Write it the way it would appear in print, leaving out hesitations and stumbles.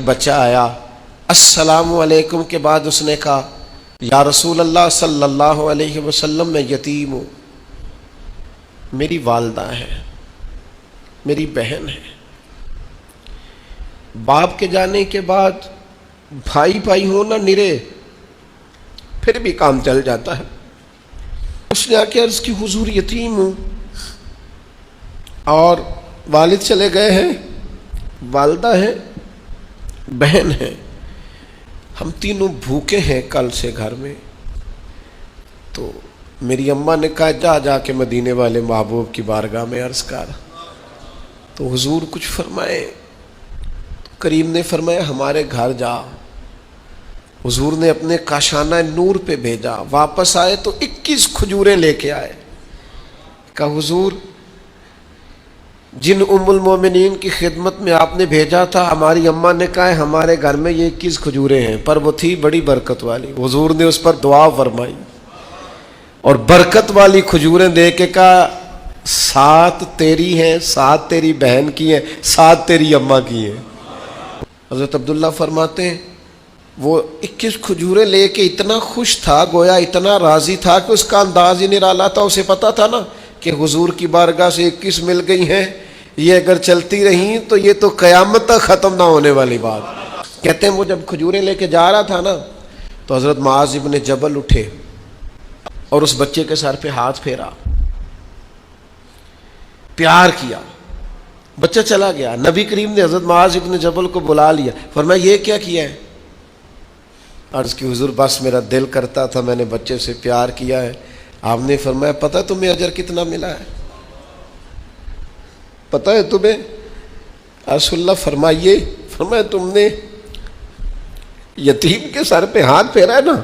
بچہ آیا، السلام علیکم کے بعد اس نے کہا یا رسول اللہ صلی اللہ علیہ وسلم میں یتیم ہوں، میری والدہ ہے، میری بہن ہے۔ باپ کے جانے کے بعد بھائی بھائی ہونا نرے پھر بھی کام چل جاتا ہے۔ اس نے آ کے عرض کی حضور یتیم ہوں اور والد چلے گئے ہیں، والدہ ہے، بہن ہے، ہم تینوں بھوکے ہیں کل سے گھر میں۔ تو میری اماں نے کہا جا جا کے مدینے والے محبوب کی بارگاہ میں عرض کر، تو حضور کچھ فرمائے۔ کریم نے فرمایا ہمارے گھر جا۔ حضور نے اپنے کاشانہ نور پہ بھیجا، واپس آئے تو 21 کھجوریں لے کے آئے۔ کہا حضور جن ام المومنین کی خدمت میں آپ نے بھیجا تھا، ہماری اماں نے کہا ہے ہمارے گھر میں یہ 21 کھجوریں ہیں، پر وہ تھی بڑی برکت والی۔ حضور نے اس پر دعا فرمائی اور برکت والی کھجوریں دے کے کہا 7 تیری ہیں، 7 تیری بہن کی ہیں، 7 تیری اماں کی ہیں۔ حضرت عبداللہ فرماتے ہیں وہ 21 کھجوریں لے کے اتنا خوش تھا، گویا اتنا راضی تھا کہ اس کا انداز ہی نرالا تھا۔ اسے پتا تھا نا کہ حضور کی بارگاہ سے 21 مل گئی ہیں، یہ اگر چلتی رہیں تو یہ تو قیامت تک ختم نہ ہونے والی بات۔ کہتے ہیں وہ جب کھجوریں لے کے جا رہا تھا نا تو حضرت معاذ ابن جبل اٹھے اور اس بچے کے سر پہ ہاتھ پھیرا، پیار کیا، بچہ چلا گیا۔ نبی کریم نے حضرت معاذ ابن جبل کو بلا لیا، فرمایا یہ کیا کیا ہے؟ عرض کی حضور بس میرا دل کرتا تھا، میں نے بچے سے پیار کیا ہے۔ آپ نے فرمایا پتہ تمہیں اجر کتنا ملا ہے؟ پتہ ہے تمہیں؟ رسول اللہ فرمائیے۔ فرمایا تم نے یتیم کے سر پہ ہاتھ پھیرا ہے نا،